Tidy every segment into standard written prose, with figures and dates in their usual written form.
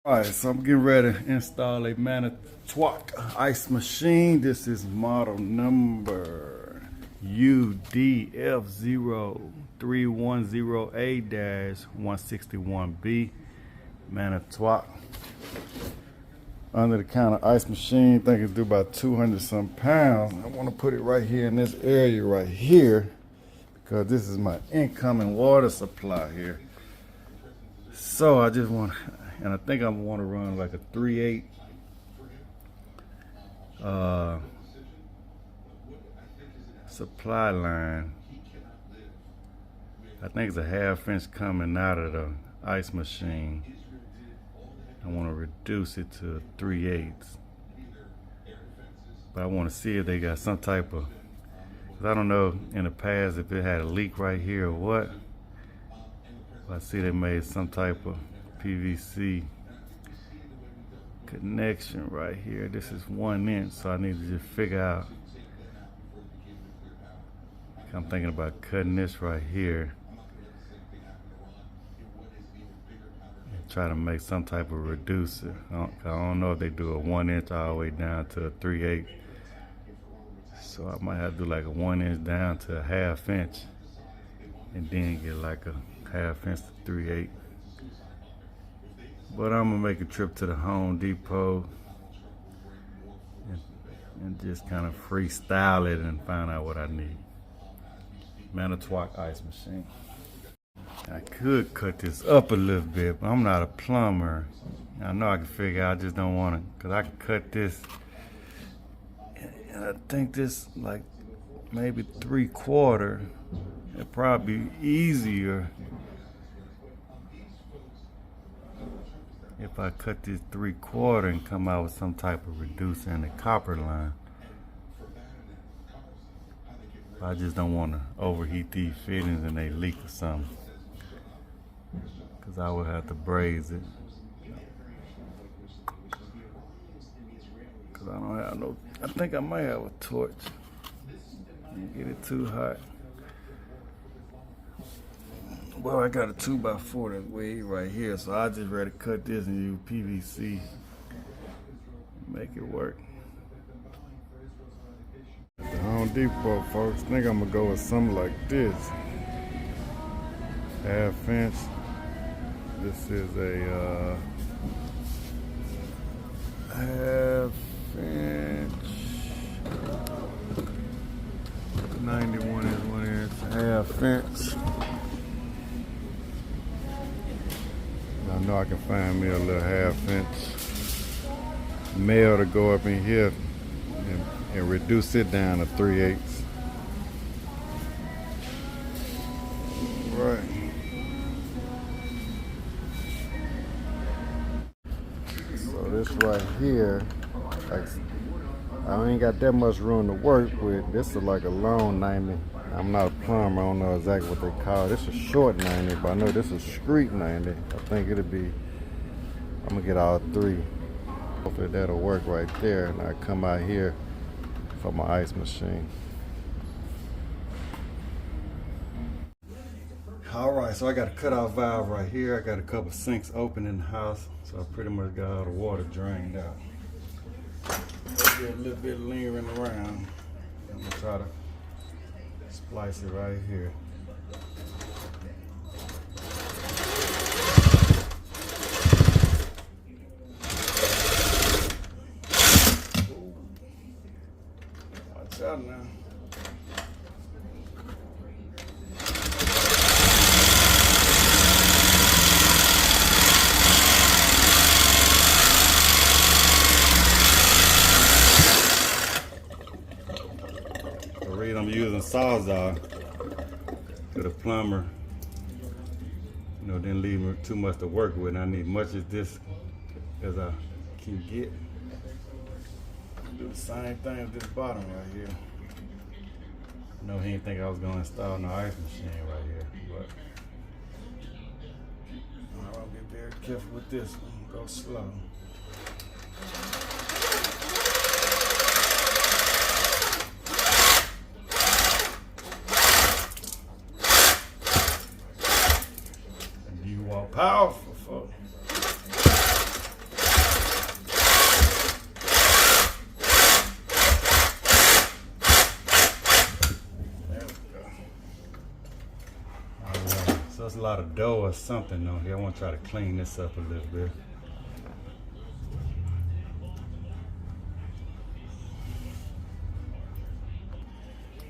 Alright, so I'm getting ready to install a Manitowoc ice machine. This is model number UDF0310A-161B Manitowoc. Under the counter ice machine, I think it's due about 200 some pounds. I want to put it right here in this area right here because this is my incoming water supply here. So I just want, and I think I want to run like a 3/8 supply line. I think it's a 1/2 inch coming out of the ice machine. I want to reduce it to 3/8. But I want to see if they got some type of, because I don't know in the past if it had a leak right here or what. I see they made some type of PVC connection right here. This is 1 inch, so I need to just figure out. I'm thinking about cutting this right here and try to make some type of reducer. I don't know if they do a 1 inch all the way down to a 3/8. So I might have to do like a 1 inch down to a 1/2 inch and then get like a 1/2 inch to 3/8. But I'm gonna make a trip to the Home Depot and just kind of freestyle it and find out what I need. Manitowoc ice machine. I could cut this up a little bit, but I'm not a plumber. I know I can figure out, I just don't want to, because I can cut this, and I think this like maybe 3/4. It'd probably be easier if I cut this 3/4 and come out with some type of reducer in the copper line. I just don't want to overheat these fittings and they leak or something, because I would have to braze it. Because I don't have no, I think I might have a torch. Don't get it too hot. Well, I got a 2x4 that's way right here, so I just ready to cut this and use PVC, make it work. The Home Depot, folks. I think I'm gonna go with something like this. 1/2 inch. This is a 1/2 inch. 91 is 1 inch. 1/2 inch. I know I can find me a little 1/2 inch nail to go up in here and reduce it down to 3/8. Right. So this right here, like, I ain't got that much room to work with. This is like a long 90. I'm not a plumber, I don't know exactly what they call it. This is a short 90, but I know this is street 90. I think it'll be, I'm gonna get all 3. Hopefully that'll work right there, and I come out here for my ice machine. All right, so I got a cutoff valve right here. I got a couple sinks open in the house, so I pretty much got all the water drained out. There's a little bit lingering around. I'm gonna try to splice it right here. Watch out now. The reason I'm using Sawzall, to the plumber, you know, didn't leave me too much to work with. I need much of this as I can get. Do the same thing with this bottom right here. I know he didn't think I was gonna install no ice machine right here, but I'll be very careful with this one. Go slow. And you are powerful, folks. lot of dough or something on here. I want to try to clean this up a little bit.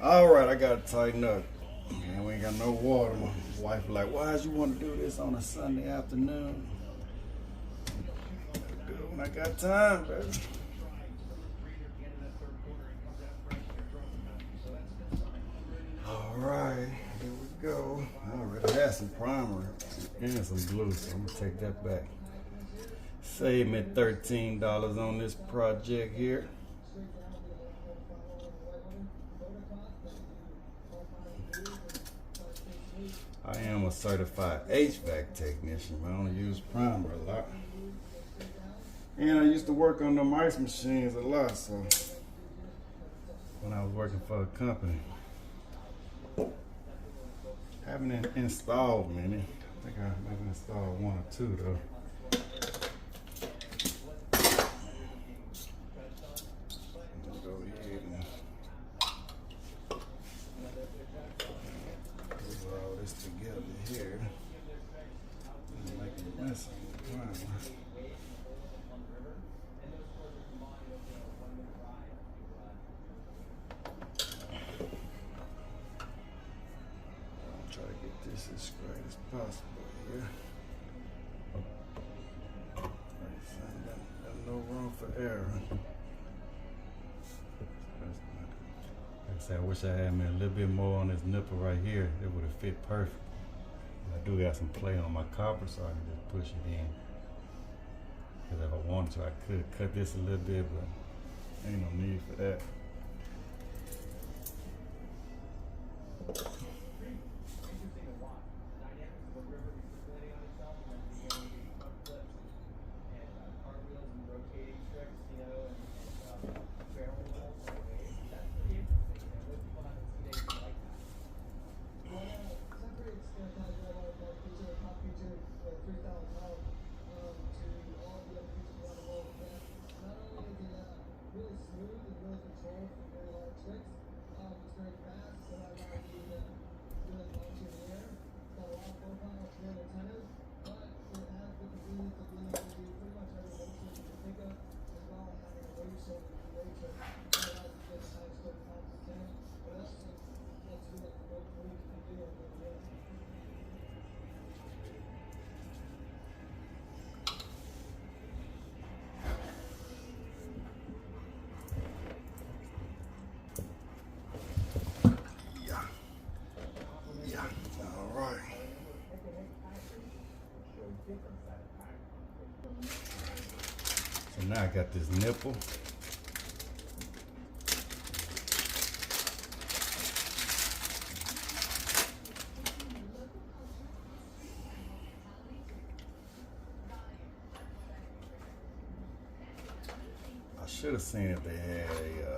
All right, I gotta tighten up. Man, we ain't got no water. My wife like, why'd you want to do this on a Sunday afternoon? Do it when I got time, baby. All right, here we go. I already had some primer and some glue, so I'm gonna take that back. Save me $13 on this project here. I am a certified HVAC technician, but I only use primer a lot. And I used to work on them ice machines a lot, so when I was working for a company. Haven't installed many. I think I maybe installed one or two though. Go ahead and put all this together here. And make a mess of the primer. Try to get this as straight as possible here. There's no room for error. Like I said, I wish I had me a little bit more on this nipple right here. It would have fit perfect. I do got some play on my copper, so I can just push it in. Because if I wanted to, I could cut this a little bit, but ain't no need for that. So now I got this nipple. I should have seen if they had a,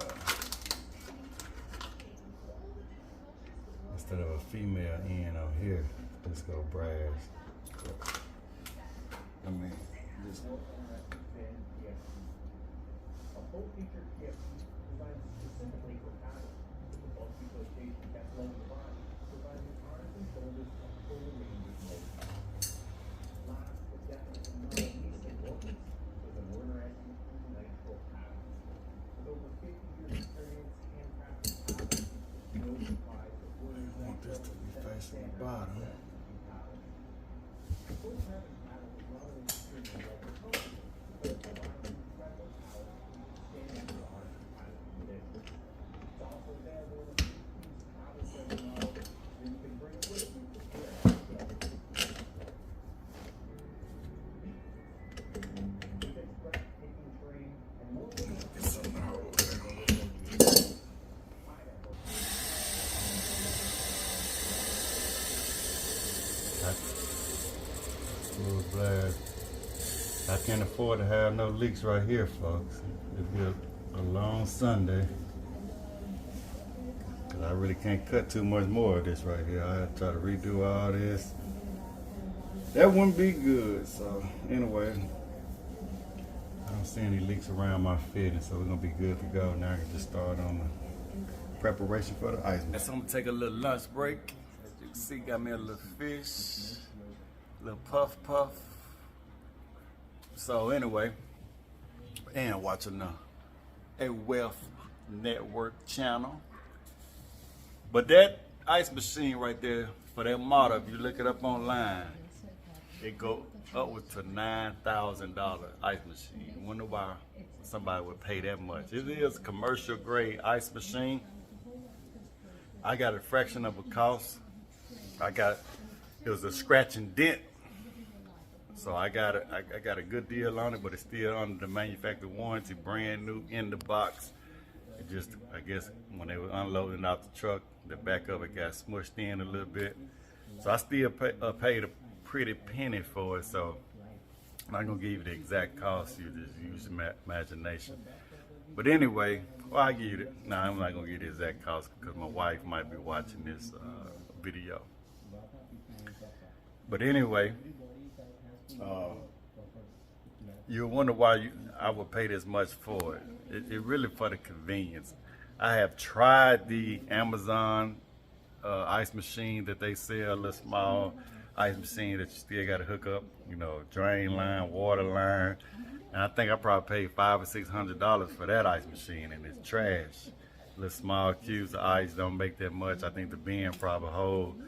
instead of a female end on here, let's go brass. I mean, just a full feature kit designed specifically for paddle. The bulky rotation that's low the body, providing arms and shoulders a full range of motion. Last but definitely not least important is a Werner SUP nitro paddle. With over 50 years experience handcrafted paddles, no surprise that Werner's I want this to be facing the bottom. Full carbon paddle is not only extremely well performed, but it provides incredible power to stand under harsh paddle conditions. It's also available in a few paddle setting model that you can bring with you to share. With its breathtaking frame and multiple blast. I can't afford to have no leaks right here, folks. It'll be a long Sunday. Cause I really can't cut too much more of this right here. I have to try to redo all this. That wouldn't be good. So anyway, I don't see any leaks around my fitting, so we're gonna be good to go. Now I can just start on the preparation for the ice. So I'm gonna take a little lunch break. As you can see, got me a little fish. Little puff puff. So anyway, and watching a Wealth Network channel. But that ice machine right there, for that model, if you look it up online, it go upward to $9,000 ice machine. I wonder why somebody would pay that much. It is a commercial grade ice machine. I got a fraction of a cost. It was a scratch and dent. So I got a good deal on it, but it's still under the manufacturer warranty, brand new in the box. It just, I guess, when they were unloading out the truck, the back of it got smushed in a little bit. So I still paid a pretty penny for it. So I'm not gonna give you the exact cost. You just use your imagination. But anyway, well, I give you the. No, I'm not gonna give you the exact cost because my wife might be watching this video. But anyway. You'll wonder why I would pay this much for it. It really for the convenience. I have tried the Amazon ice machine that they sell, a little small ice machine that you still got to hook up, you know, drain line, water line. And I think I probably paid $500 or $600 for that ice machine, and it's trash. Little small cubes of ice don't make that much. I think the bin probably hold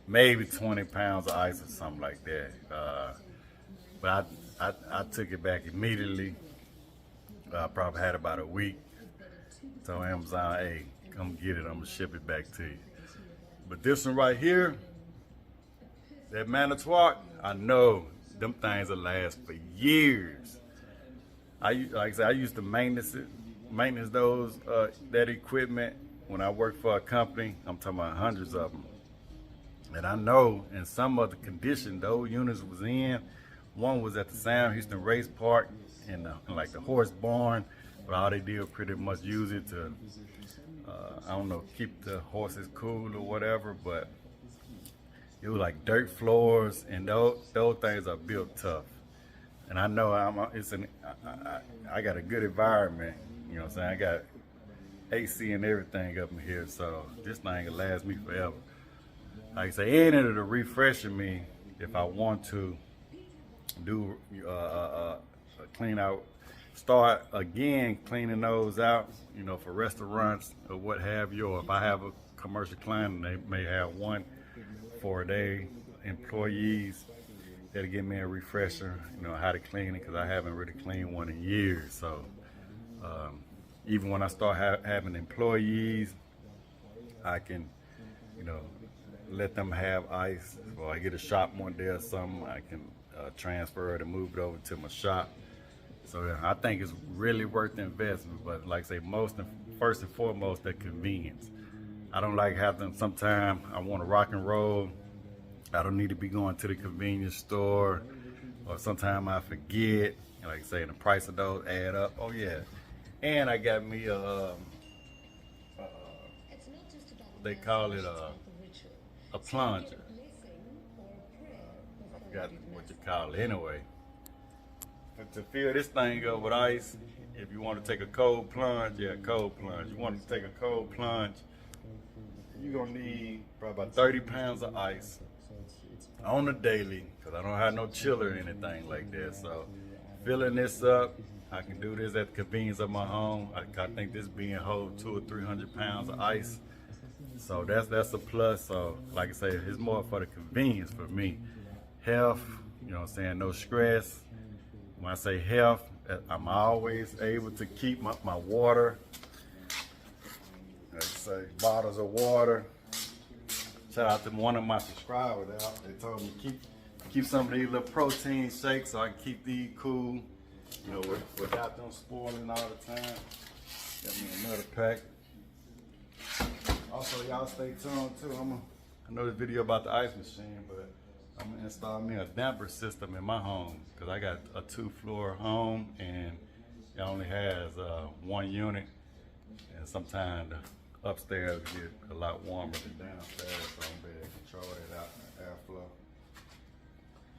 maybe 20 pounds of ice or something like that. But I took it back immediately. I probably had about a week. So Amazon, hey, come get it. I'm gonna ship it back to you. But this one right here, that Manitowoc, I know them things will last for years. Like I said, I used to maintenance those that equipment when I worked for a company. I'm talking about hundreds of them. And I know in some other condition those units was in. One was at the Sam Houston Race Park in like the horse barn, but all they did was pretty much use it to, I don't know, keep the horses cool or whatever, but it was like dirt floors, and those things are built tough. And I know I got a good environment, you know what I'm saying? I got AC and everything up in here, so this thing will last me forever. Like I say, and it'll refresh me if I want to do clean out, start again cleaning those out, you know, for restaurants or what have you. Or if I have a commercial client and they may have one for their employees, that'll give me a refresher, you know, how to clean it, because I haven't really cleaned one in years. So even when I start having employees, I can, you know, let them have ice, or I get a shop one day or something, I can transfer it and move it over to my shop. So I think it's really worth the investment. But like I say, first and foremost, the convenience. I don't like having, sometimes I want to rock and roll. I don't need to be going to the convenience store, or sometimes I forget. Like I say, the price of those add up. Oh yeah, and I got me they call it a plunger. I forgot what you call it anyway. To fill this thing up with ice, if you want to take a cold plunge, yeah, cold plunge. You want to take a cold plunge, you're gonna need probably about 30 pounds of ice on the daily, because I don't have no chiller or anything like that. So filling this up, I can do this at the convenience of my home. I think this being hold 200 or 300 pounds of ice. So that's a plus. So like I say, it's more for the convenience for me. Health, you know what I'm saying, no stress. When I say health, I'm always able to keep my water. Like I say, bottles of water. Shout out to one of my subscribers. They told me keep some of these little protein shakes so I can keep these cool, you know, without them spoiling all the time. Got me another pack. Also, y'all stay tuned too. I know this video about the ice machine, but I'm gonna install me a damper system in my home, because I got a 2-floor home and it only has one unit, and sometimes the upstairs get a lot warmer than downstairs, so I'm able to control that out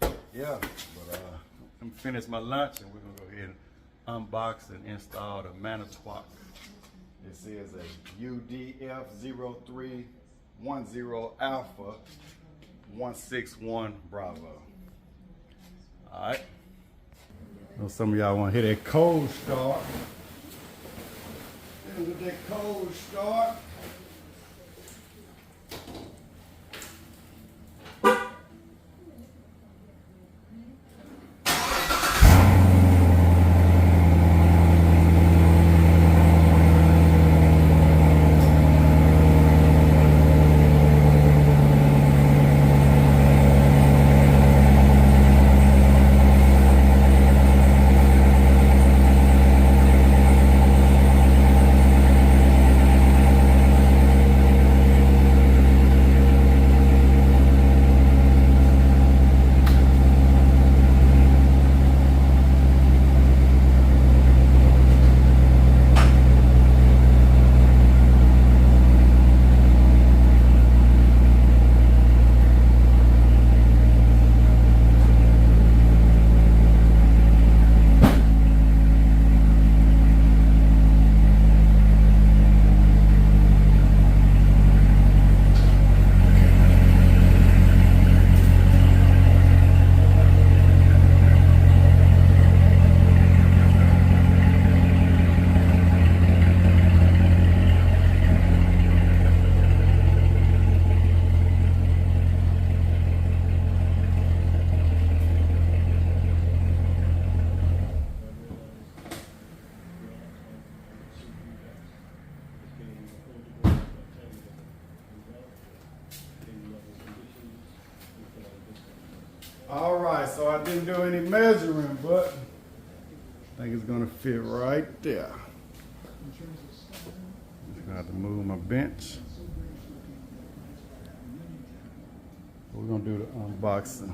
airflow. Yeah, but I'm gonna finish my lunch and we're gonna go ahead and unbox and install the Manitowoc. This is a UDF 0310 Alpha 161 Bravo. All right. I know some of y'all want to hear that cold start. With that cold start. All right, so I didn't do any measuring, but I think it's gonna fit right there. Just gonna have to move my bench. We're gonna do the unboxing.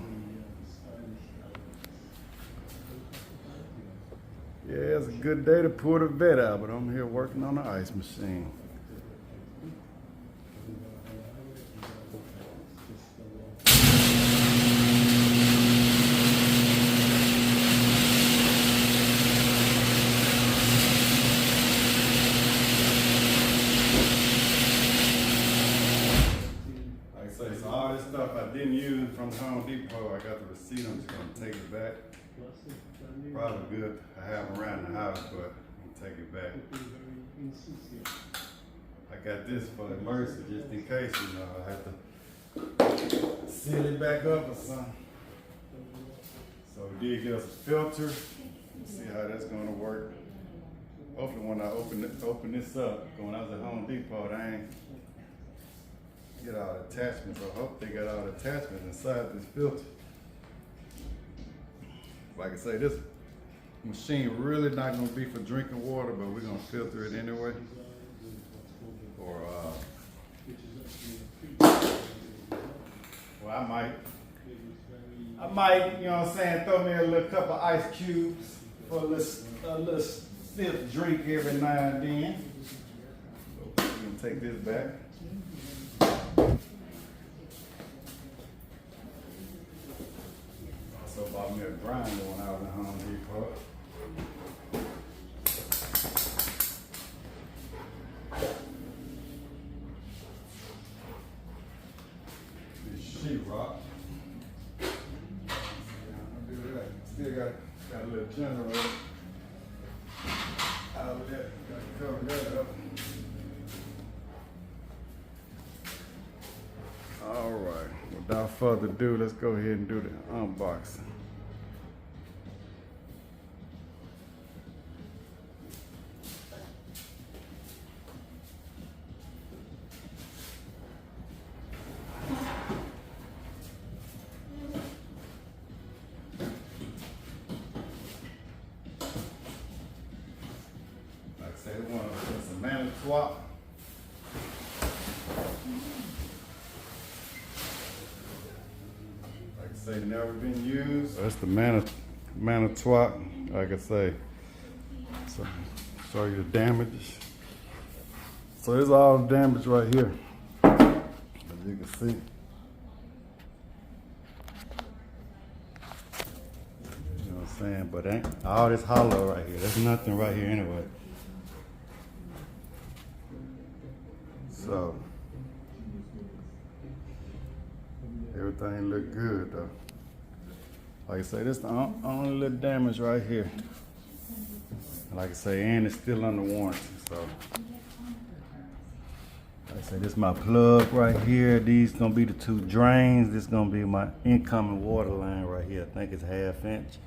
Yeah, it's a good day to pull the vet out, but I'm here working on the ice machine. So all this stuff I didn't use from Home Depot, I got the receipt. I'm just gonna take it back. Probably good to have around the house, but I'm gonna take it back. I got this for emergency, just in case, you know, I have to seal it back up or something. So we did get us a filter. Let's see how that's gonna work. Hopefully when I open this up, when I was at Home Depot, they ain't get all the attachments. I hope they got all the attachments inside this filter. Like I say, this machine really not gonna be for drinking water, but we're gonna filter it anyway. Or well, I might, you know what I'm saying, throw me a little couple ice cubes for a little stiff drink every now and then. So we're gonna take this back. Also bought me a grinder when I was at Home Depot. This sheetrock. Still got a little generator outlet. Got to cover that up. All right, without further ado, let's go ahead and do the unboxing. Like I said, it's a Manitowoc. They never been used. That's the Manitowoc, like I say. So show you the damages. So there's all the damage right here, as you can see. You know what I'm saying? But ain't all this hollow right here. There's nothing right here anyway. So everything look good though. Like I say, this the only little damage right here. Like I say, and it's still under warranty, so. Like I say, this is my plug right here. These gonna be the two drains. This gonna be my incoming water line right here. I think it's 1/2 inch.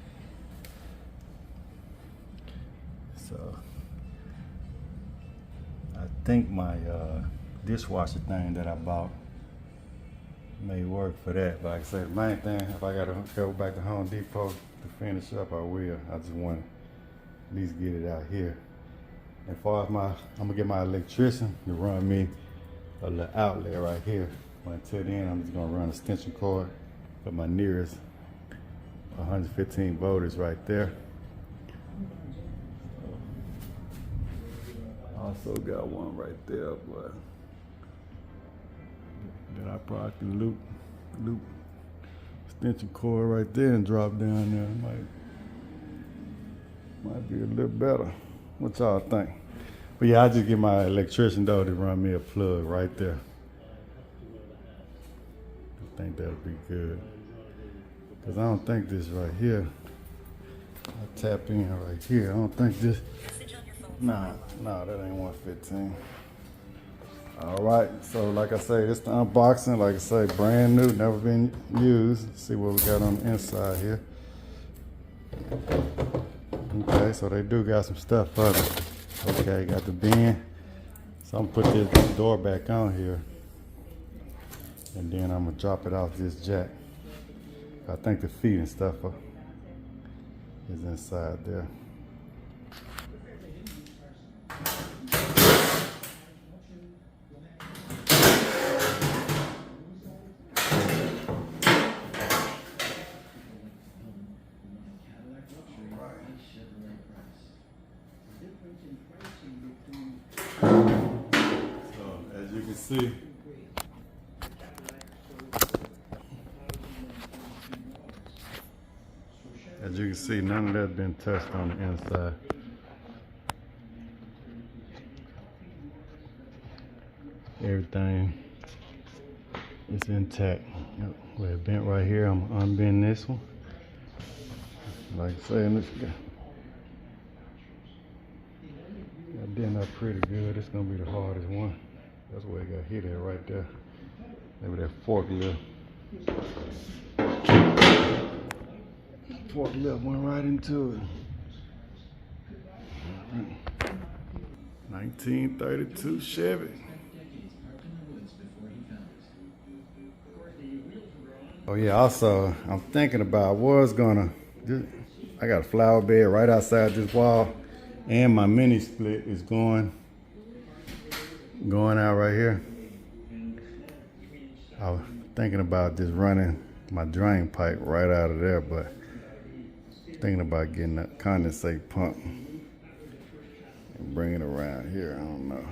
So, I think my dishwasher thing that I bought may work for that. But like I say, the main thing, if I gotta go back to Home Depot to finish up, I will. I just want to at least get it out here. As far as I'm gonna get my electrician to run me a little outlet right here. But until then, I'm just gonna run an extension cord. But my nearest 115 volt is right there. Also got one right there, but that I probably can loop extension cord right there and drop down there. Might be a little better. What y'all think? But yeah, I just get my electrician though to run me a plug right there. I think that'll be good. Cause I don't think this right here. I tap in right here. I don't think this. Nah, that ain't 115. All right, so like I say, this the unboxing. Like I say, brand new, never been used. Let's see what we got on the inside here. Okay, so they do got some stuff for it. Okay, got the bin. So I'm gonna put this door back on here. And then I'm gonna drop it off this jack. I think the feet and stuff is inside there. See, as you can see, none of that's been touched on the inside. Everything is intact. We're bent right here. I'm unbending this one. Like I say, this got bent up pretty good. It's gonna be the hardest one. That's where it got hit at right there. Maybe that forklift. Forklift went right into it. 1932 Chevy. Oh yeah, also I'm thinking about I got a flower bed right outside this wall, and my mini split is going out right here. I was thinking about just running my drain pipe right out of there, but thinking about getting a condensate pump and bring it around here. I don't know.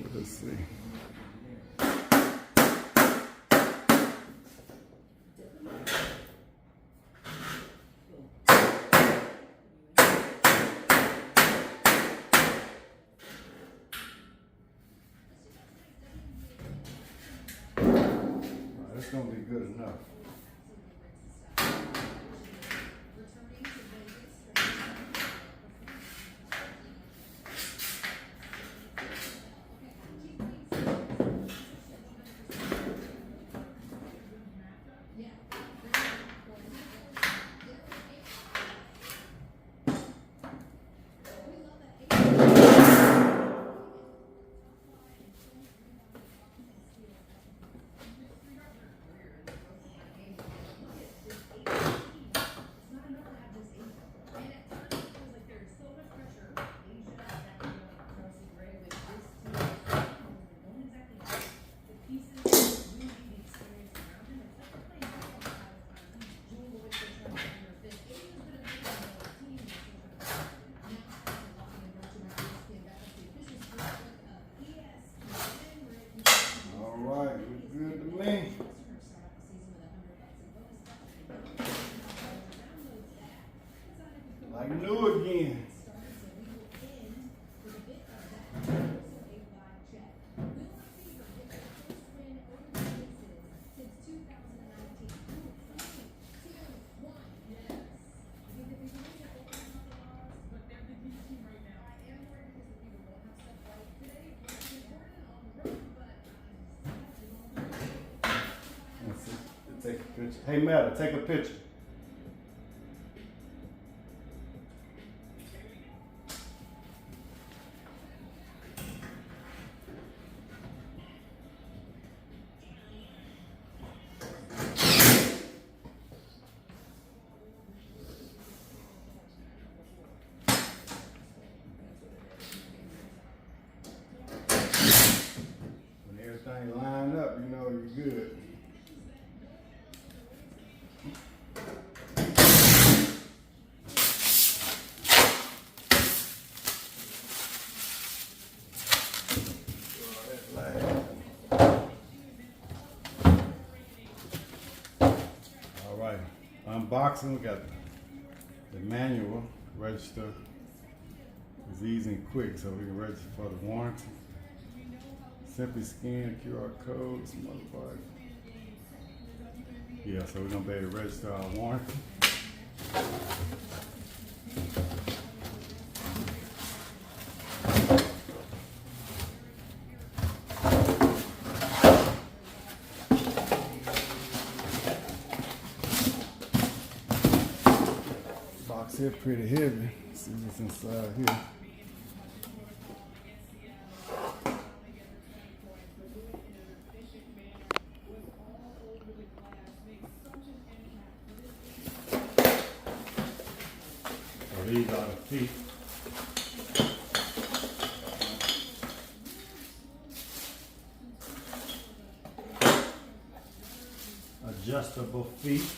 But let's see. That's gonna be good enough. Like new again. picture. Hey, Meta, take a picture. When everything line up, you know you're good. All right, unboxing. We got the manual register. It's easy and quick, so we can register for the warranty. Simply scan the QR code, some other part. Yeah, so we're gonna be able to register our warranty. Box here pretty heavy. Let's see what's inside here. These are the feet. Adjustable feet.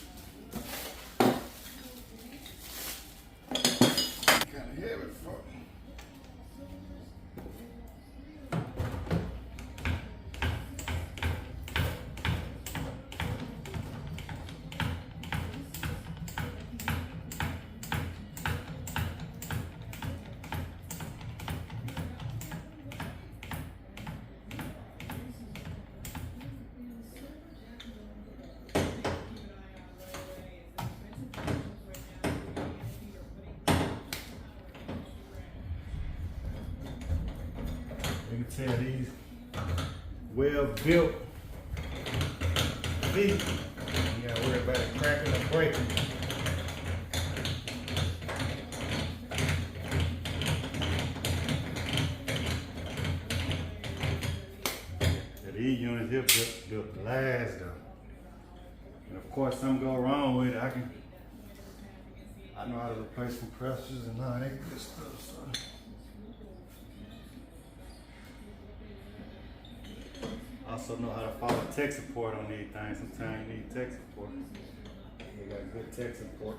Kind of heavy for me. You can tell these well-built feet. You gotta worry about it cracking or breaking. So these units here built to last though. And of course, something go wrong with it, I know how to replace compressors and all that good stuff. So. Also know how to follow tech support on these things. Sometimes you need tech support. They got good tech support.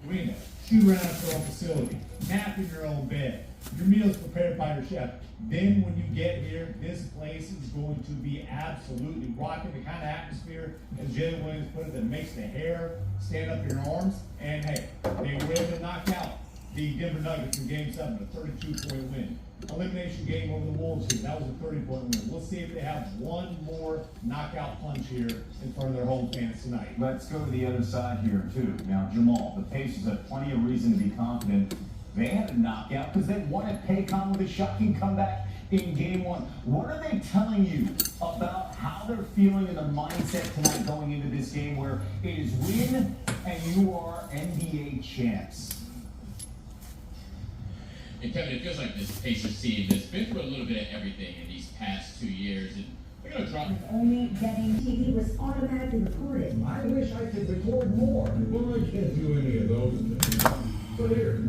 Arena, shoot around at your own facility, nap in your own bed, your meals prepared by your chef. Then when you get here, this place is going to be absolutely rocking, the kind of atmosphere, as Jalen Williams put it, that makes the hair stand up in your arms. And hey, they were able to knock out the Denver Nuggets in Game 7, a 32-point win. Elimination game over the Wolves here, that was a 30-point win. We'll see if they have one more knockout punch here in front of their home fans tonight. Let's go to the other side here, too. Now, Jamal, the Pacers have plenty of reason to be confident. They had a knockout because they won at Paycom with a shocking comeback in Game 1. What are they telling you about how they're feeling in the mindset tonight going into this game where it is win and you are NBA champs? And Kevin, it feels like this Pacers team has been through a little bit of everything in these past 2 years, and they're going to drop. Only getting TV was automatically recorded. I wish I could record more. Well, I can't do any of those things. But here.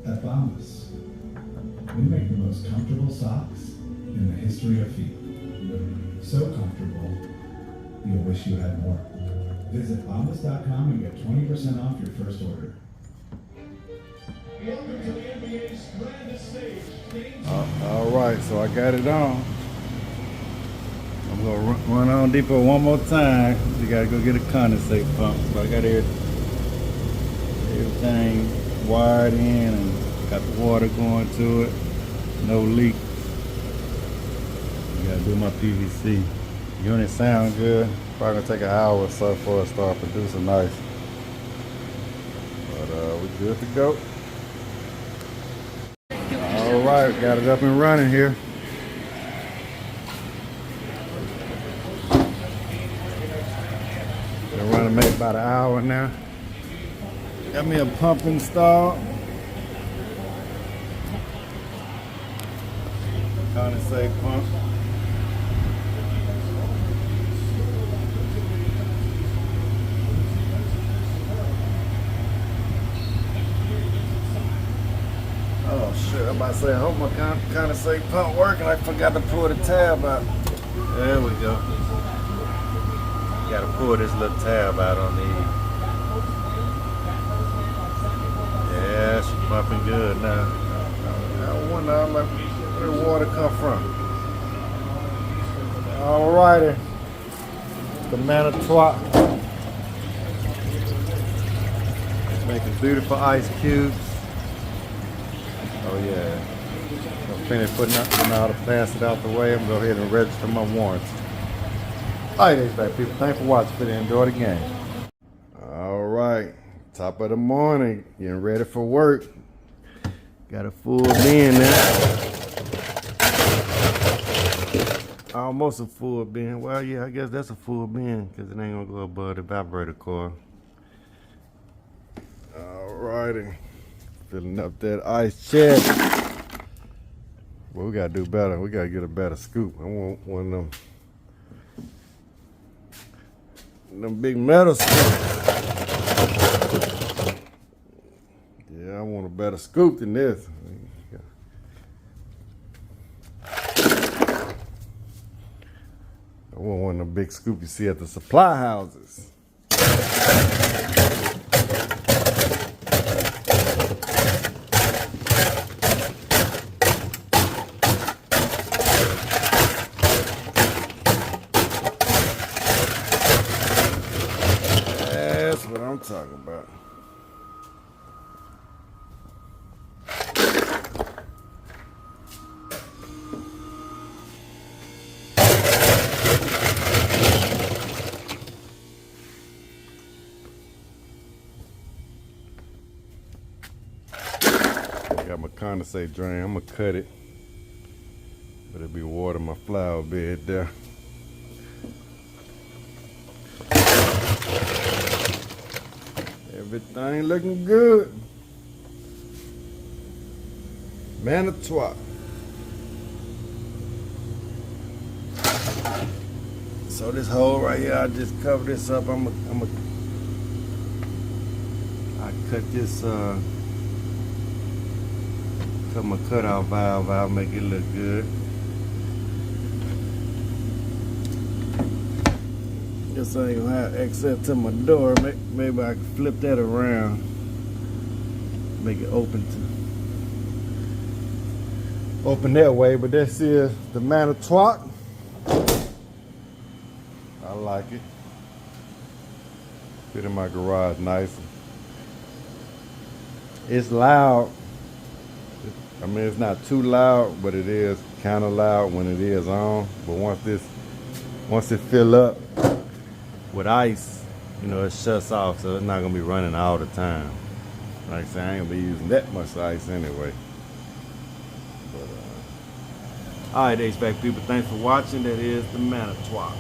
At Bombas, we make the most comfortable socks in the history of feet. So comfortable, you'll wish you had more. Visit bombas.com and get 20% off your first order. Welcome to the NBA's grandest stage. All right, so I got it on. I'm gonna run on deeper one more time. You gotta go get a condensate pump, but I got everything. everything wired in and got the water going to it. No leak. Gotta do my PVC. Unit sound good. Probably gonna take an hour or so before it start producing ice. But we're good to go. All right, got it up and running here. Been running maybe about an hour now. Got me a pump installed. Condensate pump. Oh shit, I'm about to say, I hope my condensate pump working. I forgot to pull the tab out. There we go. Gotta pull this little tab out on these. Yeah, she's pumping good now. I wonder where the water come from. Alrighty. The Manitowoc. Making beautiful ice cubes. Oh yeah. I'm finished putting out, to pass it out the way. I'm gonna go ahead and register my warranty. Alright, HVAC people, thanks for watching. If you enjoy the game. Alright, top of the morning, getting ready for work. Got a full bin now. Almost a full bin. Well, yeah, I guess that's a full bin because it ain't gonna go above the evaporator coil. Alrighty. Filling up that ice check. Well, we gotta do better. We gotta get a better scoop. I want one of them big metal scoops. Yeah, I want a better scoop than this. I want one of the big scoops you see at the supply houses. That's what I'm talking about. Got my condensate drain. I'm gonna cut it, but it'll be water my flower bed there. Everything looking good. Manitowoc. So this hole right here, I just cover this up. I cut this cut my cutoff valve out, make it look good. Guess I ain't gonna have access to my door. Maybe I can flip that around, make it open that way. But this is the Manitowoc. I like it. Fit in my garage nice. It's loud. I mean, it's not too loud, but it is kind of loud when it is on. But once it fill up with ice, you know, it shuts off, so it's not gonna be running all the time. Like I said, I ain't gonna be using that much ice anyway. But all right, HVAC people, thanks for watching. That is the Manitowoc.